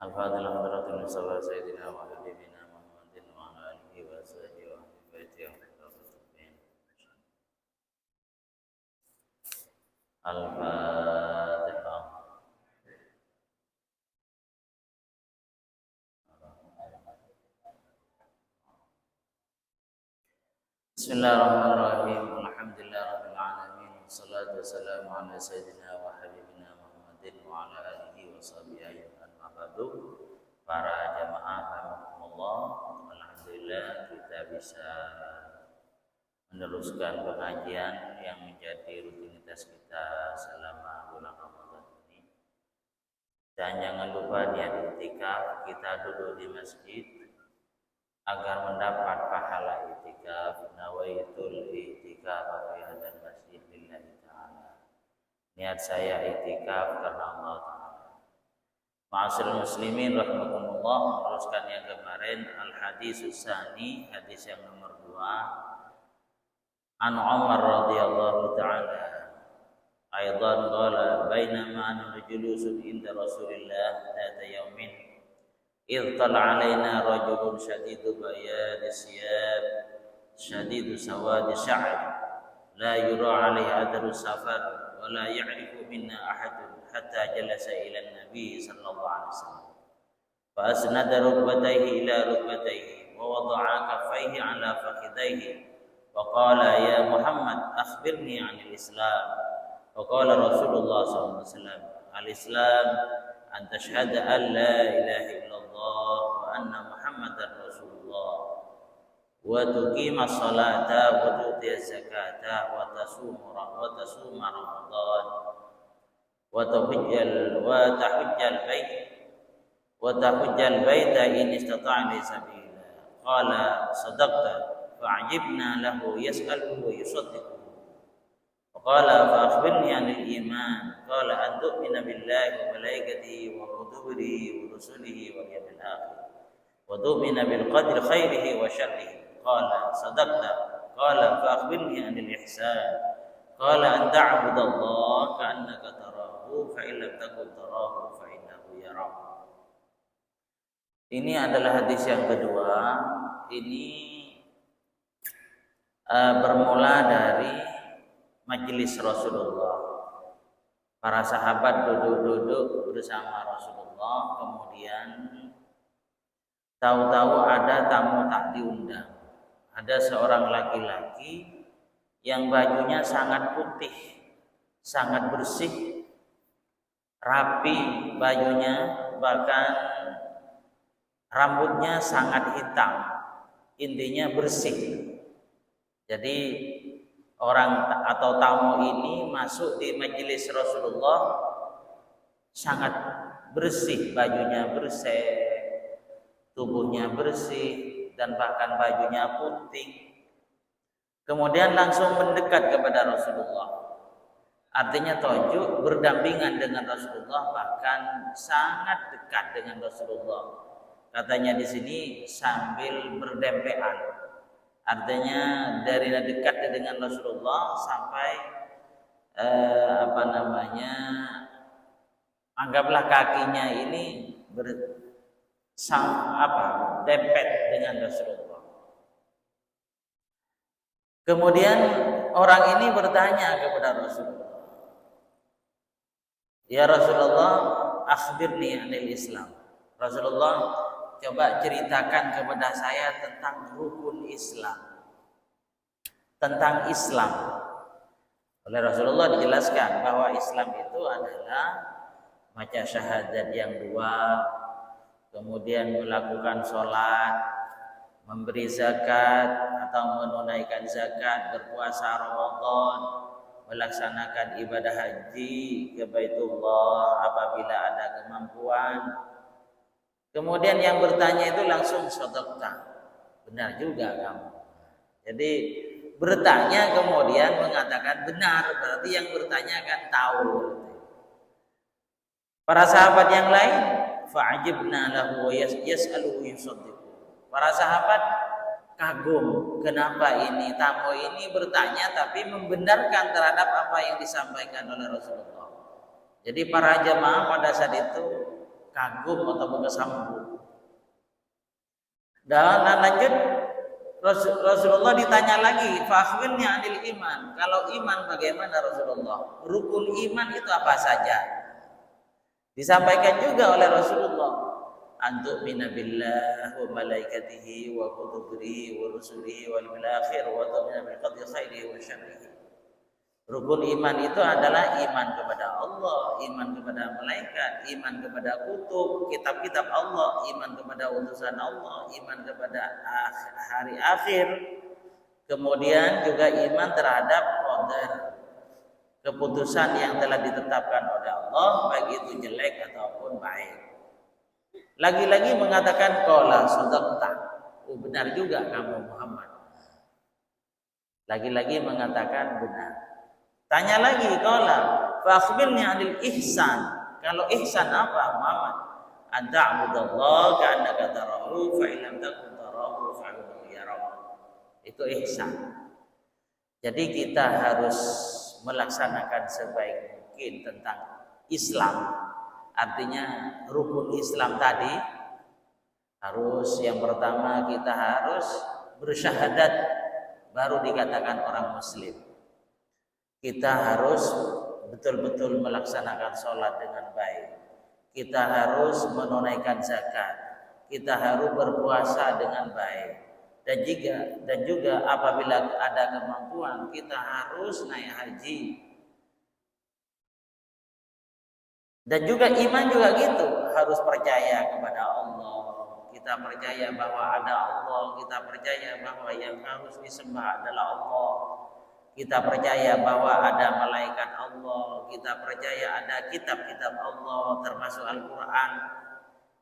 Al-Fatihah hadratul Mustafa Sayyidina wa Habibina Muhammadin wa ala alihi wa sahbihi wa baitihi Al-Fatihah. Bismillahirrahmanirrahim. Alhamdulillahirabbil alamin. Wassalatu wassalamu ala sayyidina wa habibina Muhammadin wa ala alihi wa sahbihi amma ba'du. Para jamaah rahimakumullah, alhamdulillah kita bisa meneruskan pengajian yang menjadi rutinitas kita selama bulan Ramadan ini. Dan jangan lupa niat iktikaf, kita duduk di masjid agar mendapat pahala iktikaf. Nawaitul iktikaf fi hadzal masjid lillahi ta'ala. Niat saya iktikaf karena Allah Ta'ala. Ma'asyiral muslimin rahimakumullah, meneruskan yang kemarin al-hadits tsani, hadis yang nomor 2. An Umar radhiyallahu ta'ala aidan qala bainama ana julusun inda Rasulillah dzata yaumin idh tala alaina rajulun shadidu bayadi siyab shadidu sawadi sya'r la yura alaihi atharu safar wa la ya'rifu minna ahadun hatta jalasa ila nabi sallallahu alaihi wasallam fa asnada rukbatayhi ila rukbatayhi wa wada'a kaffayhi ala fakhidayhi wa qala ya Muhammad akhbirni 'anil Islam. Wa qala Rasulullah sallallahu alaihi wasallam al-Islam an tashhada an la ilaha illallah wa anna Muhammadar Rasulullah wa tuqima as-salata wa tu'ti az-zakata wa tasuma Ramadan wa tahujjal baita in istata'a li sabila. Qala sadaqta fa'ajibna lahu yas'aluhu wa yusaddiquhu. Qala fa akhbirni 'anil iman. Qala an tu'mina billahi wa malaikatihi wa kutubihi wa rusulihi wal yawmil akhir wa tu'mina bil qadri khairihi wa syarrihi. Qala sadaqta. Qala fa akhbirni 'anil ihsan. Qala an ta'budallaha ka'annaka tarahu fa in lam takun tarahu fa innahu yarak. Ini adalah hadis yang kedua. Ini bermula dari majelis Rasulullah. Para sahabat duduk-duduk bersama Rasulullah, kemudian tahu-tahu ada tamu tak diundang. Ada seorang laki-laki yang bajunya sangat putih, sangat bersih, rapi bajunya, bahkan rambutnya sangat hitam. Intinya bersih. Jadi orang atau tamu ini masuk di majelis Rasulullah sangat bersih, bajunya bersih, tubuhnya bersih, dan bahkan bajunya putih. Kemudian langsung mendekat kepada Rasulullah. Artinya tojuk berdampingan dengan Rasulullah, bahkan sangat dekat dengan Rasulullah. Katanya di sini sambil berdempean. Artinya dari dekat dengan Rasulullah sampai anggaplah kakinya ini dempet dengan Rasulullah. Kemudian orang ini bertanya kepada Rasulullah, ya Rasulullah, akhbirni 'anil Islam. Rasulullah, coba ceritakan kepada saya tentang rukun Islam, tentang Islam. Oleh Rasulullah dijelaskan bahwa Islam itu adalah baca syahadat yang 2, kemudian melakukan sholat, memberi zakat atau menunaikan zakat, berpuasa Ramadan, melaksanakan ibadah haji ke Baitullah apabila ada kemampuan. Kemudian yang bertanya itu langsung sadaqta. Benar juga kamu. Jadi bertanya kemudian mengatakan benar, berarti yang bertanya kan tahu. Para sahabat yang lain fa'ajibna lahu wa yas'aluhu yusaddiqu. Para sahabat kagum, kenapa ini tamu ini bertanya tapi membenarkan terhadap apa yang disampaikan oleh Rasulullah. Jadi para jemaah pada saat itu kagum atau berkesambung. Dan lanjut Rasulullah ditanya lagi, "Fakhbirni 'anil iman." Kalau iman bagaimana Rasulullah? Rukun iman itu apa saja? Disampaikan juga oleh Rasulullah, "Antu'mina billah wa malaikatihi wa kutubihi wa rusulihi wal yawmil akhir wa tu'mina bil qadri khairihi wa syarrihi." Rukun iman itu adalah iman kepada Allah, iman kepada malaikat, iman kepada kutub, kitab-kitab Allah, iman kepada utusan Allah, iman kepada hari akhir. Kemudian juga iman terhadap qadar, keputusan yang telah ditetapkan oleh Allah, baik itu jelek ataupun baik. Lagi-lagi mengatakan qala sadaqta. Oh, benar juga kamu Muhammad. Lagi-lagi mengatakan benar. Tanya lagi, qala fa akhbirni 'anil ihsan. Kalau ihsan apa, Muhammad? Anta'budallaha ka'annaka tarahu fa in lam takun tarahu fa innahu yarak. Itu ihsan. Jadi kita harus melaksanakan sebaik mungkin tentang Islam. Artinya rukun Islam tadi harus, yang pertama kita harus bersyahadat baru dikatakan orang muslim. Kita harus betul-betul melaksanakan sholat dengan baik. Kita harus menunaikan zakat. Kita harus berpuasa dengan baik. Dan juga apabila ada kemampuan, kita harus naik haji. Dan juga iman juga gitu, harus percaya kepada Allah. Kita percaya bahwa ada Allah. Kita percaya bahwa yang harus disembah adalah Allah. Kita percaya bahwa ada malaikat Allah, kita percaya ada kitab-kitab Allah termasuk Al-Quran.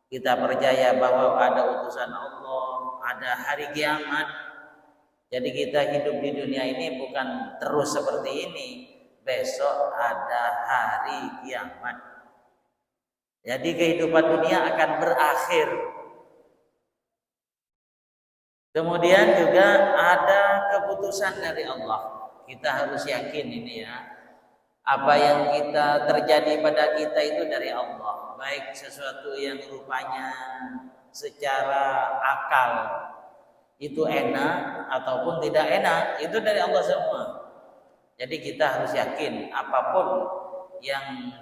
Kita percaya bahwa ada utusan Allah, ada hari kiamat. Jadi kita hidup di dunia ini bukan terus seperti ini. Besok ada hari kiamat. Jadi kehidupan dunia akan berakhir. Kemudian juga ada keputusan dari Allah. Kita harus yakin ini ya, apa yang kita terjadi pada kita itu dari Allah. Baik sesuatu yang rupanya secara akal itu enak ataupun tidak enak, itu dari Allah semua. Jadi kita harus yakin apapun yang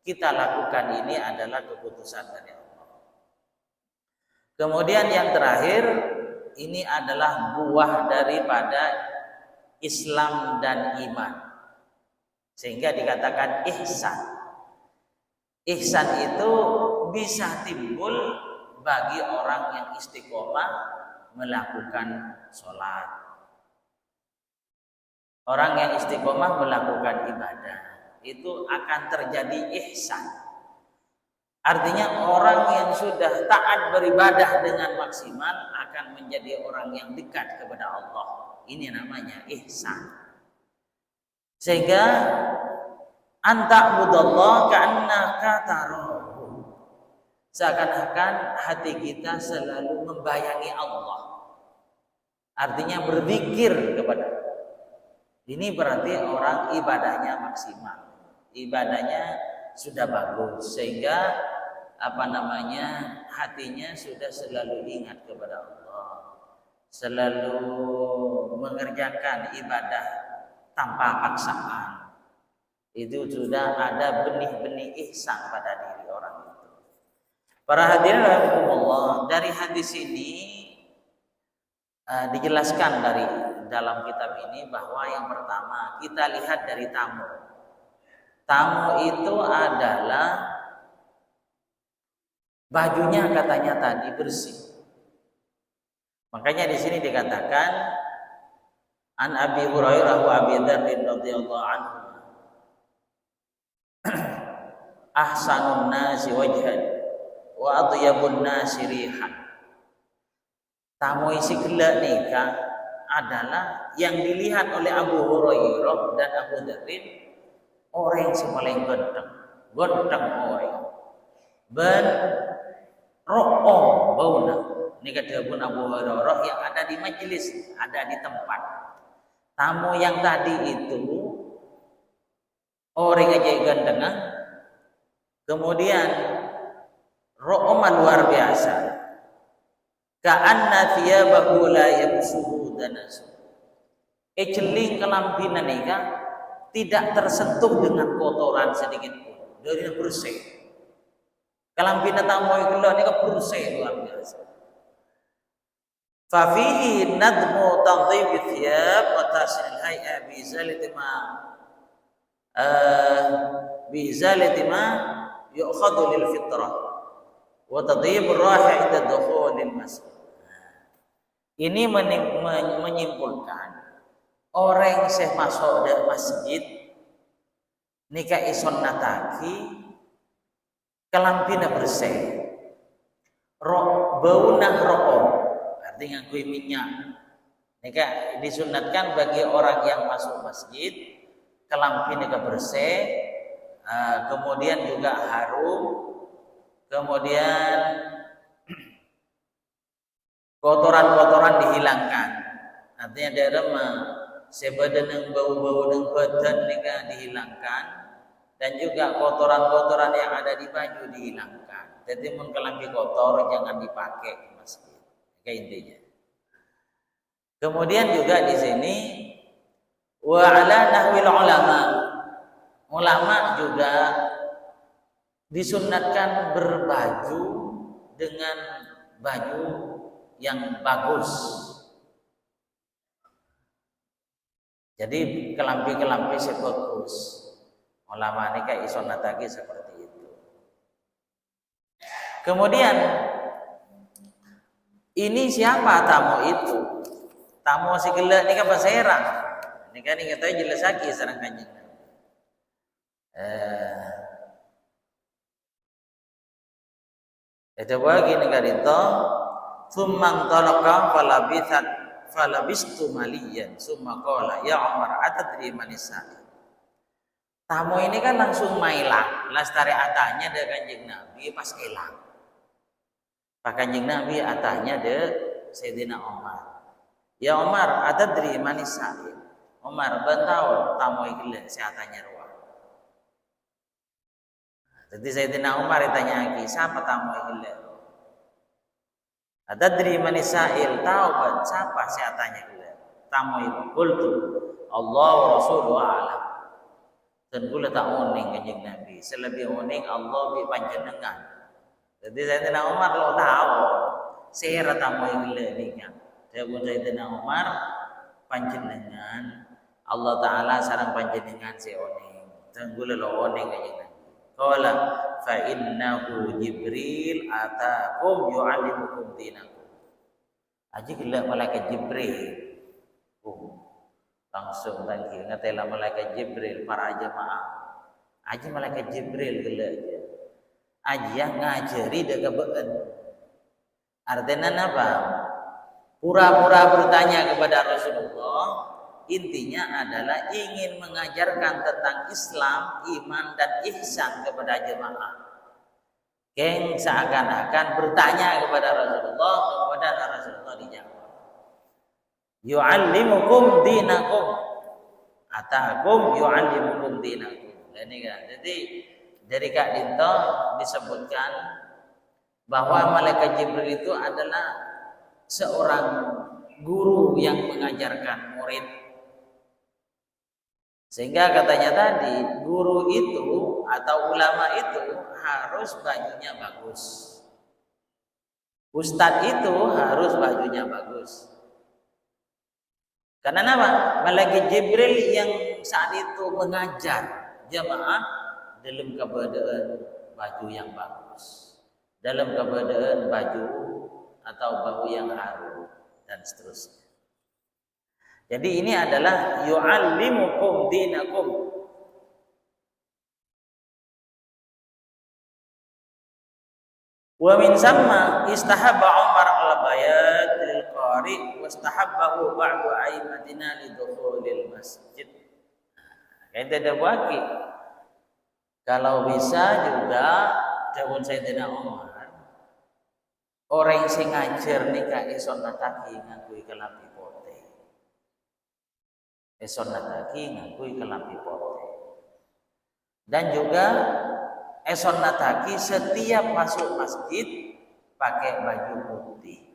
kita lakukan ini adalah keputusan dari Allah. Kemudian yang terakhir, ini adalah buah daripada Islam dan iman, sehingga dikatakan ihsan. Ihsan itu bisa timbul bagi orang yang istiqomah melakukan sholat, orang yang istiqomah melakukan ibadah, itu akan terjadi ihsan. Artinya orang yang sudah taat beribadah dengan maksimal akan menjadi orang yang dekat kepada Allah. Ini namanya ihsan. Sehingga anta'budallaha ka'annaka tarahu. Seakan-akan hati kita selalu membayangi Allah. Artinya berzikir kepada Allah. Ini berarti orang ibadahnya maksimal. Ibadahnya sudah bagus sehingga hatinya sudah selalu ingat kepada Allah. Selalu mengerjakan ibadah tanpa paksaan. Itu sudah ada benih-benih ihsan pada diri orang itu. Para hadirin rahimakumullah, dari hadis ini dijelaskan dari dalam kitab ini bahwa yang pertama kita lihat dari tamu. Tamu itu adalah bajunya katanya tadi bersih. Makanya di sini dikatakan an Abi Hurairah wa Abi Dzar radhiyallahu anhu ahsanun nasi wajhan wa atyabun nasi rihan. Tamu isi gelak nikah adalah yang dilihat oleh Abu Hurairah dan Abu Dzar, orang yang paling ganteng orang ben ro'o bauna. Ini kadang Abu Hurairah yang ada di majelis, ada di tempat. Tamu yang tadi itu orang aja ganteng, kemudian ro'oma luar biasa. Ka'anna thiyabahu la yabsuhu danasu. Celing kelampina nika tidak tersentuh dengan kotoran sedikit pun. Dari bersih. Kelampina tamu itu nika bersih luar biasa. Fa fihi nadmu tadhib thiyab wa tasil hay'a bi zalati ma yu'khadhu lil fitrah wa tadhib ar-rahi 'inda dukhulil masjid. Ini menyimpulkan orang yang masuk ke masjid nika ison nataki kelampina bersih baunah rokok artinya kui minyak nika disunatkan bagi orang yang masuk masjid kelampina bersih, kemudian juga harum, kemudian kotoran-kotoran dihilangkan. Artinya daerah sebadan bau-bau nang badan nika dihilangkan dan juga kotoran-kotoran yang ada di baju dihilangkan. Jadi mun kelambi kotor jangan dipakai di masjid. Kayak intinya. Kemudian juga di sini wa ala nahwil ulama juga disunatkan berbaju dengan baju yang bagus. Jadi kelambi-kelambi sebagus. Ulama ini kayak isonataki seperti itu. Kemudian ini siapa tamu itu? Tamu si gelak ini kan baserang. Ini kan katanya jelas lagi serang kanjeng. Itu bagi negara itu. Tsumman talaqa falabistu maliyan summa qala ya Umar atadri man isa'il. Tamu ini kan langsung mailang lastari atanya de Kanjeng Nabi pas elang. Pak Kanjeng Nabi atanya de Sayyidina Umar. Ya Umar atadri man isa'il. Umar bentau tamu iki si atanya ruang. Jadi Sayyidina Umar ditanya lagi, siapa tamu iki? Adadri manisail, tahu kan siapa saya tanya kula. Tamu itu qultu Allah wa rasuluhu a'lam. Dan kula tak uning Kanjeng Nabi, selebih uning Allah bi panjenengan. Jadi Sayyidina Umar lo tahu sira tamu kula nika. Dawuh Sayyidina Umar panjenengan Allah taala sareng panjenengan si uning. Dan kula lo uning Kanjeng Nabi. Qala fa innahu Jibril atakum yu'allimukum dinakum. Aji gelak malaikat Jibril. Langsung tadi ngatela malaikat Jibril para jemaah. Aji malaikat Jibril gelak. Aji yang ngajari dah kebeun. Artinya apa? Pura-pura bertanya kepada Rasulullah. Intinya adalah ingin mengajarkan tentang Islam, iman dan ihsan kepada jemaah. Yang seakan-akan bertanya kepada Rasulullah, kemudian Rasulullah dijawab. Yu'allimukum dinakum. Atakum yu'allimukum dinakum. Jadi dari Kak Dinto disebutkan bahwa malaikat Jibril itu adalah seorang guru yang mengajarkan murid. Sehingga katanya tadi guru itu atau ulama itu harus bajunya bagus. Ustadz itu harus bajunya bagus. Karena apa? Malaikat Jibril yang saat itu mengajar jemaah dalam keadaan baju yang bagus, dalam keadaan baju atau bau yang harum dan seterusnya. Jadi ini adalah yu'allimukum dinakum. Wa min samma istahabba Umar al-bayat lil qari wa istahabbahu ba'du aimatina lidukhulil masjid. Kita ada bagi. Kalau bisa juga dawuh Sayyidina Umar orang sing ngajar nikah ison nataki nganggo kelambi pote. Ison nataki nganggo kelambi pote. Dan juga sunnatake setiap masuk masjid pakai baju putih.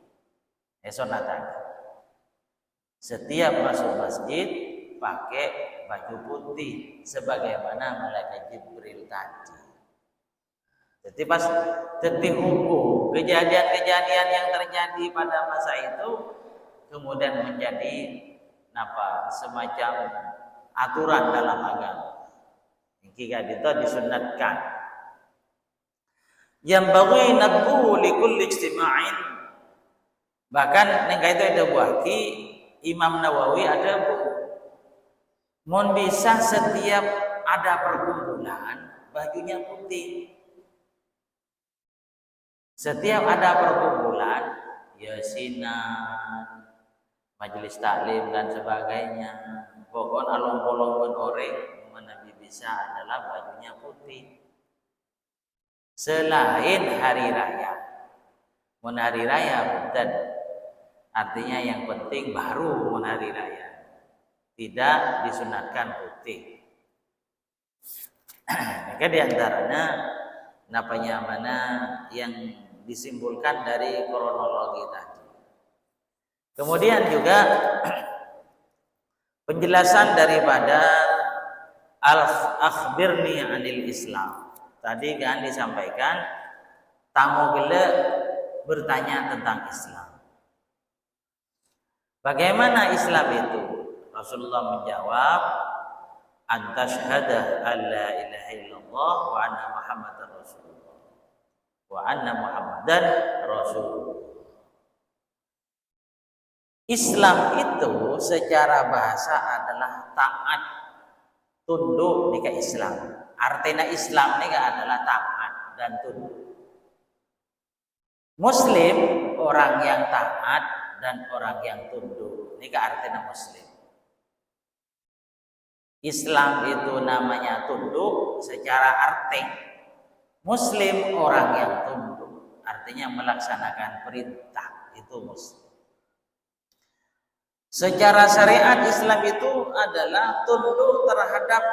Sunnatake. Setiap masuk masjid pakai baju putih sebagaimana malaikat Jibril tadi. Jadi pas detik hukum kejadian-kejadian yang terjadi pada masa itu kemudian menjadi semacam aturan dalam agama. Jika itu disunatkan. Yang bagi nadbu likulli ijtima'in. Bahkan nengka itu ada buaki Imam Nawawi ada buku. Mun bisa setiap ada perkumpulan bajunya putih. Setiap ada perkumpulan, yasinan, majelis taklim dan sebagainya, pokok along-along orang Nabi bisa adalah bajunya putih. Selain hari raya, mun hari raya bukan artinya yang penting baru mun hari raya tidak disunatkan putih. Maka diantaranya mana yang disimpulkan dari kronologi tadi. Kemudian juga penjelasan daripada al-akhbirni anil Islam. Tadi kan disampaikan tamu gele bertanya tentang Islam. Bagaimana Islam itu? Rasulullah menjawab, "Antashhada an la ilaha illallah wa anna Muhammadar Rasulullah." Wa anna Muhammadan Rasulullah. Islam itu secara bahasa adalah taat, tunduk nika Islam. Artinya Islam nika adalah taat dan tunduk. Muslim orang yang taat dan orang yang tunduk. Nika artinya Muslim. Islam itu namanya tunduk secara arti. Muslim orang yang tunduk, artinya melaksanakan perintah, itu Muslim. Secara syariat Islam itu adalah tunduk terhadap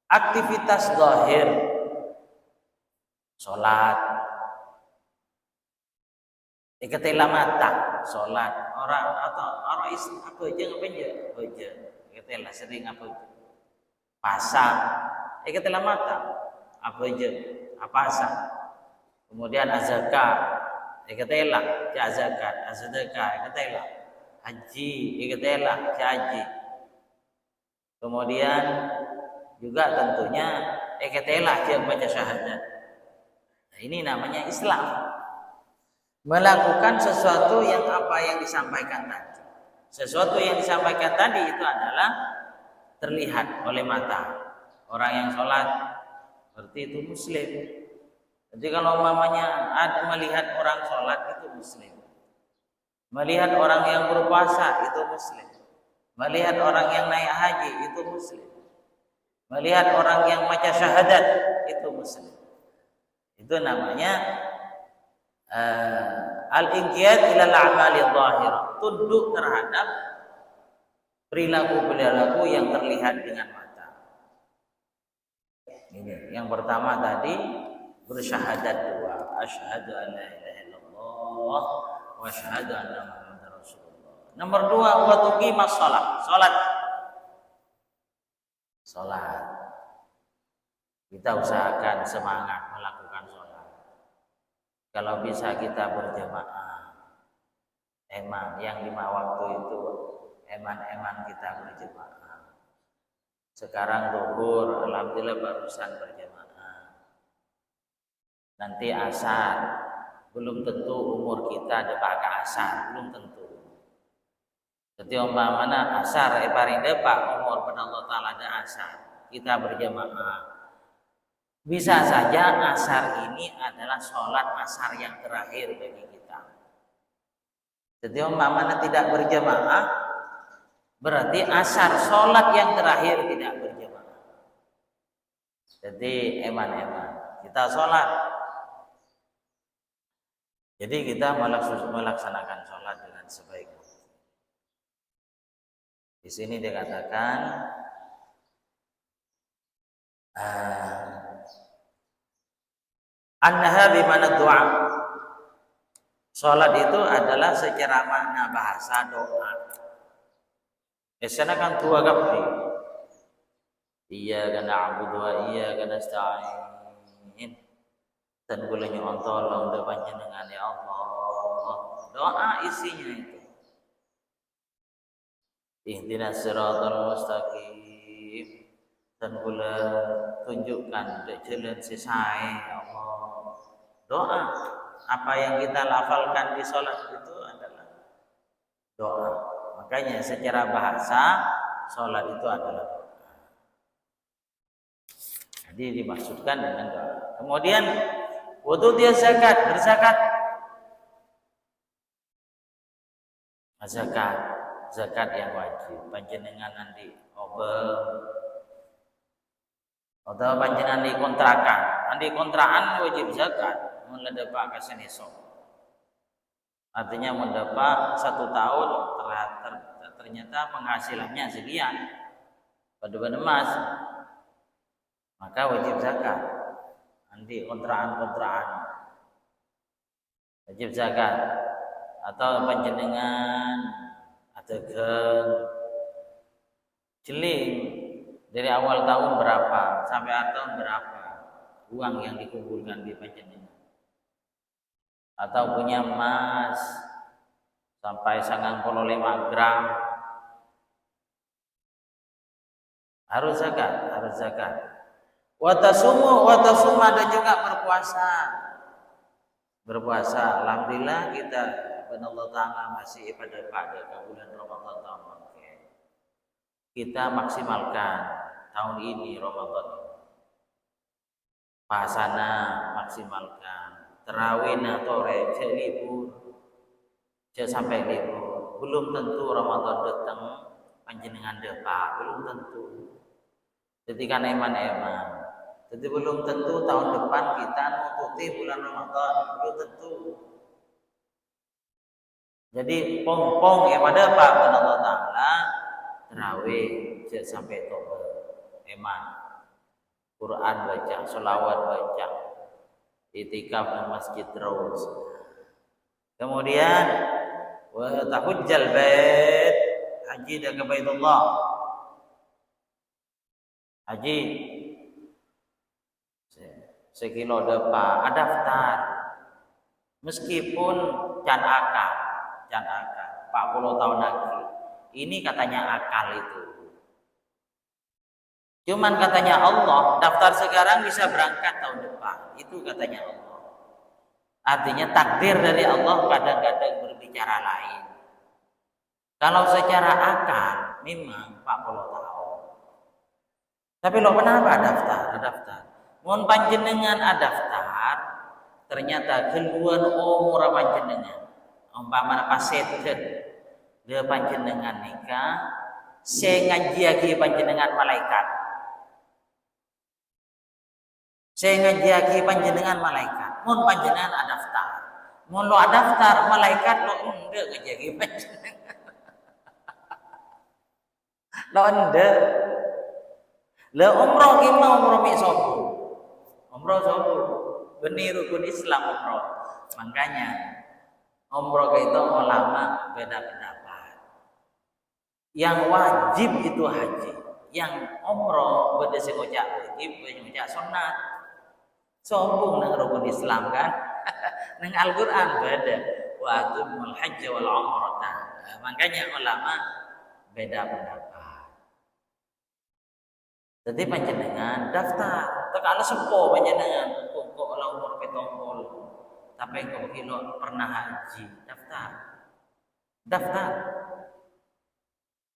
aktivitas zahir, sholat, iketilah mata, sholat, orang Islam apa aja iketilah sering apa aja, pasang, iketilah mata. Apa aja, apa asal. Kemudian zakat, ikatela, zakat, sedekah, ikatela. Haji, ikatela, haji. Kemudian juga tentunya ikatela dia baca syahadat. Nah, ini namanya Islam. Melakukan sesuatu yang apa yang disampaikan tadi. Sesuatu yang disampaikan tadi itu adalah terlihat oleh mata. Orang yang sholat berarti itu Muslim. Jadi kalau umpamanya ada melihat orang sholat itu Muslim, melihat orang yang berpuasa itu Muslim, melihat orang yang naik haji itu Muslim, melihat orang yang baca syahadat itu Muslim. Itu namanya al-inqiyad ilal a'mali dhahirah, tunduk terhadap perilaku-perilaku yang terlihat dengan mata. Ini yang pertama tadi bersyahadat dua, asyhadu an la ilaha illallah wa asyhadu anna Muhammadar Rasulullah. Nomor dua, wa tuqimas shalah, salat. Kita usahakan semangat melakukan salat. Kalau bisa kita berjamaah. Emang yang 5 waktu itu eman kita berjamaah. Sekarang zuhur, alhamdulillah barusan berjamaah. Nanti asar, belum tentu umur kita depak ke asar, belum tentu. Jadi umpamanya asar, paling depak umur pada Allah Ta'ala ada asar, kita berjamaah. Bisa saja asar ini adalah sholat asar yang terakhir bagi kita. Jadi umpamanya tidak berjamaah, berarti asar sholat yang terakhir tidak berjamaah. Jadi eman kita sholat. Jadi kita melaksanakan sholat dengan sebaik mungkin. Di sini dikatakan Annaha bimana doa. Salat itu adalah secara makna bahasa doa. Esana kan tua gapti. Iyyaka na'budu wa iyyaka nasta'in. Dan bolehnya tolong doa panjenengan ya Allah. Doa isinya itu. Ihdinas siratal mustaqim. Dan pula tunjukkan jalan sesae ya Allah. Doa. Apa yang kita lafalkan di sholat itu adalah doa. Makanya secara bahasa sholat itu adalah doa. Jadi dimaksudkan dengan doa. Kemudian wudu dia zakat, berzakat. Zakat yang wajib. Panjenengan nanti obel atau panjenengan di kontrakan. Nanti kontrakan wajib zakat. Mendapat keseneso. Artinya mendapat 1 tahun ternyata penghasilannya sekian pada emas, maka wajib zakat. Nanti kontrakan wajib zakat. Atau panjenengan ada jeling dari awal tahun berapa sampai akhir tahun berapa uang yang dikumpulkan di panjenengan. Atau punya emas sampai 95 gram harus zakat. Watasuma dan juga berpuasa. Alhamdulillah kita Allah Ta'ala masih pada bulan Ramadan tahun ini. Kita maksimalkan tahun ini Ramadan. Pasana maksimalkan. Terawih atore cek libur, cek sampai libur. Belum tentu Ramadan datang panjenengan depan, belum tentu. Jadi kan eman-eman. Jadi belum tentu tahun depan kita nututi bulan Ramadan, belum tentu. Jadi pong-pong pada Pak Allah Ta'ala terawih cek sampai tobat, eman. Quran baca, sholawat baca. Itikaf di masjid terus. Kemudian wa tahujjal bait, haji ke Baitullah. Haji sekilo depa daftar. Meskipun can akal 40 tahun lagi. Ini katanya akal itu. Cuman katanya Allah, daftar sekarang bisa berangkat tahun depan. Itu katanya Allah. Artinya takdir dari Allah kadang-kadang berbicara lain. Kalau secara akal memang 40 tahun. Tapi lo kenapa daftar? Mohon panjenengan daftar, ternyata keluar umur panjenengan. Umpama pasetet dia panjenengan nikah, saya ngaji lagi panjenengan malaikat. Saya ngaji panjenengan malaikat. Mun panjenengan daftar. Mun lo daftar malaikat lo ende ngaji panjenengan. Lo ende. Le umroh gimana umroh mi sopo? Umroh sopo? Beni rukun Islam umroh. Makanya umroh itu ulama beda pendapat. Yang wajib itu haji. Yang umroh beda sing ngocak wajib, beda ngocak sunat. Sombong nang rukun Islam kan. Nang Al-Qur'an beda. Wa atimul hajj wal umrah. Makanya ulama beda pendapat. Jadi panjenengan daftar. Tekala sepo panjenengan kok ora umur 70. Tapi kok kilo pernah haji, daftar.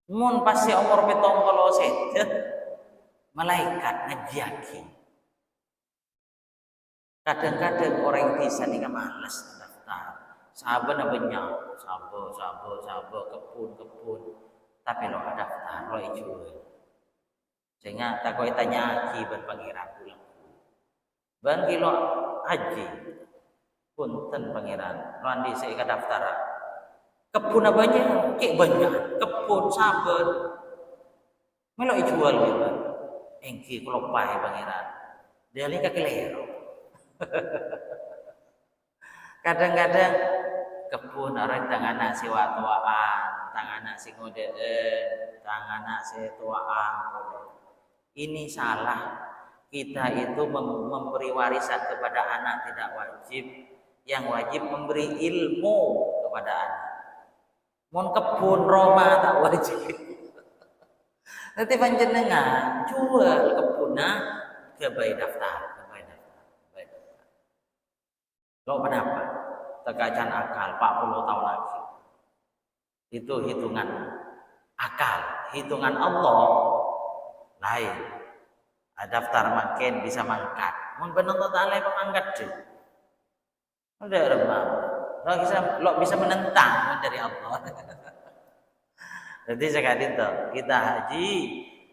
Mun pasti umur 70 sedet malaikat ngajiaki. Kadang-kadang orang bisa nih malas daftar. Sabar banyak, sabar, kebun. Tapi lo daftar, lo jual. Sehingga tak kau tanya haji berpangeran pulang. Ban kilo haji punten pangeran. Lo andi saya daftar. Kebun banyak, kek banyak. Kebun sabar. Melo jual gitu. Engki kalau pai pangeran. Dia ni kaki lero. Kadang-kadang kebun orang tangan anak si watuaan, tangan anak si ngodeen, tangan anak si tuaan. Ini salah. Kita itu memberi warisan kepada anak tidak wajib. Yang wajib memberi ilmu kepada anak. Mun kebun Roma tak wajib. Nanti panjenengan jual kebunnya ke bayi daftar, Lo kenapa? Tegajan akal 40 tahun lagi. Itu hitungan akal, hitungan Allah lain. Daftar makin bisa mangkat. Mun benar taala pemangkat deh. Udah remah. Lo bisa menentang dari Allah. Jadi sekali itu kita haji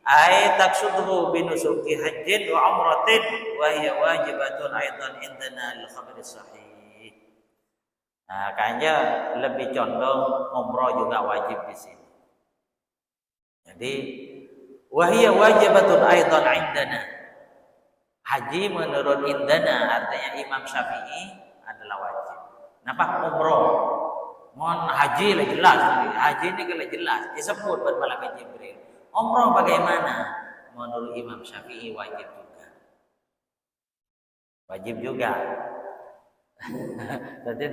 ay taksudhu binusuki hajjin wa umratin wa hiya wajibatun aidan indana lil khabari sahih. Nah, kayaknya lebih condong umrah juga wajib di sini. Jadi wa hiya wajibatun aidan indana. Haji menurut indana artinya Imam Syafi'i adalah wajib. Napa umrah? Mohon haji lah jelas, haji ini kalau jelas disebut buat malaikat Jibril. Umrah bagaimana? Menurut Imam Syafi'i wajib juga. Wajib juga. Jadi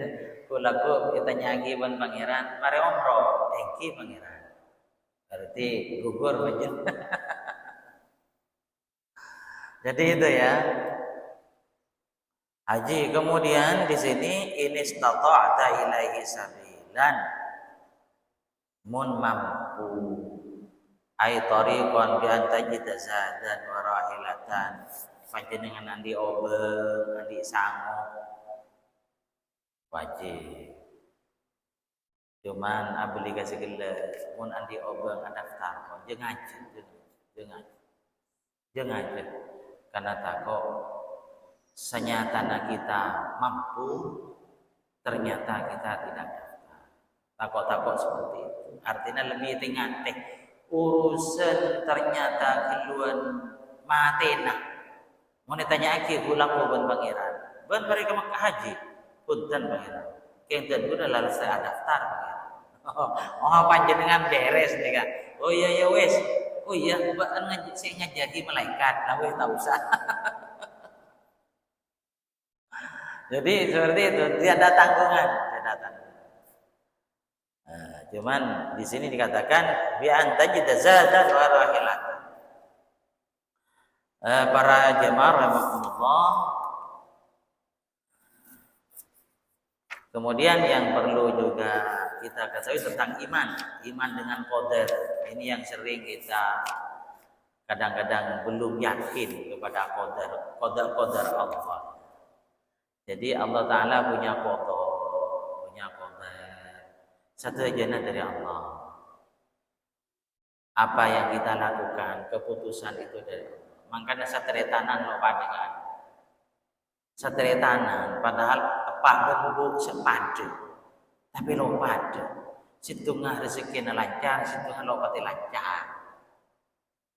kulaku kita nyagi ban pangeran, mari umrah, thank pangeran. Berarti gugur wajib. Jadi itu ya. Haji kemudian di sini ini istata'ta ilaihi sabilan mun mampu ai tariqan bi antajida zadan wa rahilatan panjenengan andi obeng andi sangu wajib cuman obligasi geus mun andi obeng daftar kon jeung ngaji karena takok senyatanya kita mampu, ternyata kita tidak daftar. Takut-takut seperti itu. Artinya lebih tinggal urusan ternyata keluar matena. Mau ditanya lagi pulang bukan pangeran. Bukan mereka Mekah haji, punten pangeran. Kenten udah lalu saya daftar pangeran. Oh panjenengan beres nih kan. Oh iya ya wes. Oh iya, bukan ngajaki malaikat, lah wes tak usah. Jadi seperti itu, tiada tanggungan. Cuman di sini dikatakan bi antajida zadan wa rahilatan. Para jemaah rahimakumullah. Kemudian yang perlu juga kita ketahui tentang iman dengan qadar. Ini yang sering kita kadang-kadang belum yakin kepada qadar Allah. Jadi Allah Ta'ala punya qadar. Satu ajaran dari Allah. Apa yang kita lakukan, keputusan itu dari Allah. Makanya satretanan lo padengan. Satretanan padahal apa berhubung sepadu. Tapi lo padu. Situngah rezeki lancar, situngah lo pati lancar.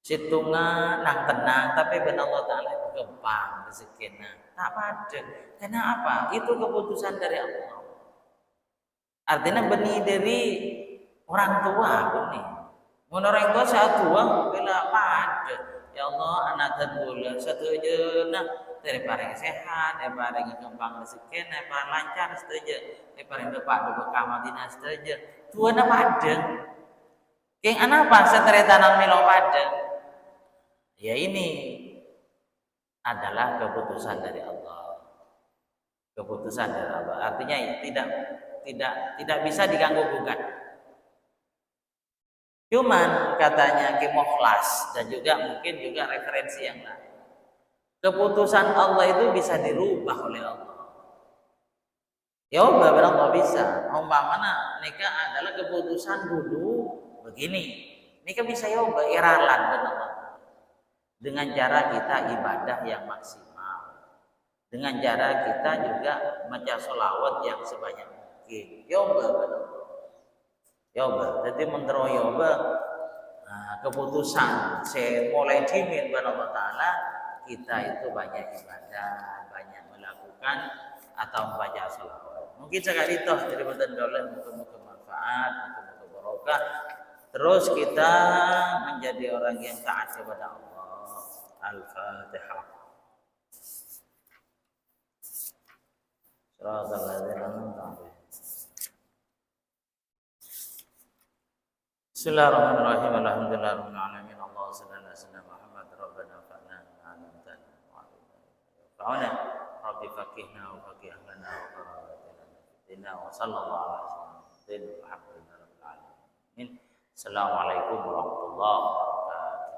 Situngah nang tenang, tapi benar Allah Ta'ala gempang rezekinya. Tak pada. Kenapa? Itu keputusan dari Allah. Artinya benih dari orang tua benih. Menurut orang tua saya tua bila pada. Ya Allah anak dan bulan satu aja nah dari paling sehat, dari paling gempang rezeki, dari paling lancar saja, dari paling depan dua kamar dinas saja. Tua nak pada. Yang anak apa? Setelah tanam melo pada. Ya ini adalah keputusan dari Allah. Keputusan dari Allah. Artinya tidak bisa diganggu gugat. Cuman katanya Ki Mukhlas dan juga mungkin juga referensi yang lain. Keputusan Allah itu bisa dirubah oleh Allah. Ya Allah Allah bisa. Umpamanya nikah adalah keputusan dulu begini. Nikah bisa ya Allah iralan benar. Dengan cara kita ibadah yang maksimal, dengan cara kita juga baca sholawat yang sebanyak mungkin. Yoba, jadi mentero yoba keputusan saya mulai dimin pada Allah Taala kita itu banyak ibadah, banyak melakukan mengucapkan atau membaca salawat. Mungkin sekali itu dari badan dolen muka-muka manfaat, muka-muka barokah. Terus kita menjadi orang yang taat kepada Allah. Al-Fatihah. Shiratal ladzina an'amta 'alaihim. Bismillahirrahmanirrahim. Alhamdulillahirabbil alamin. Allahumma shalli ala sayyidina Muhammad. Rabbana fa'alna ma 'allamtana wa 'allimna. Rabbi faqihna wa faqih lana wa qarabatina fitina wa sallallahu alaihi wa sallam. Assalamualaikum warahmatullahi wabarakatuh.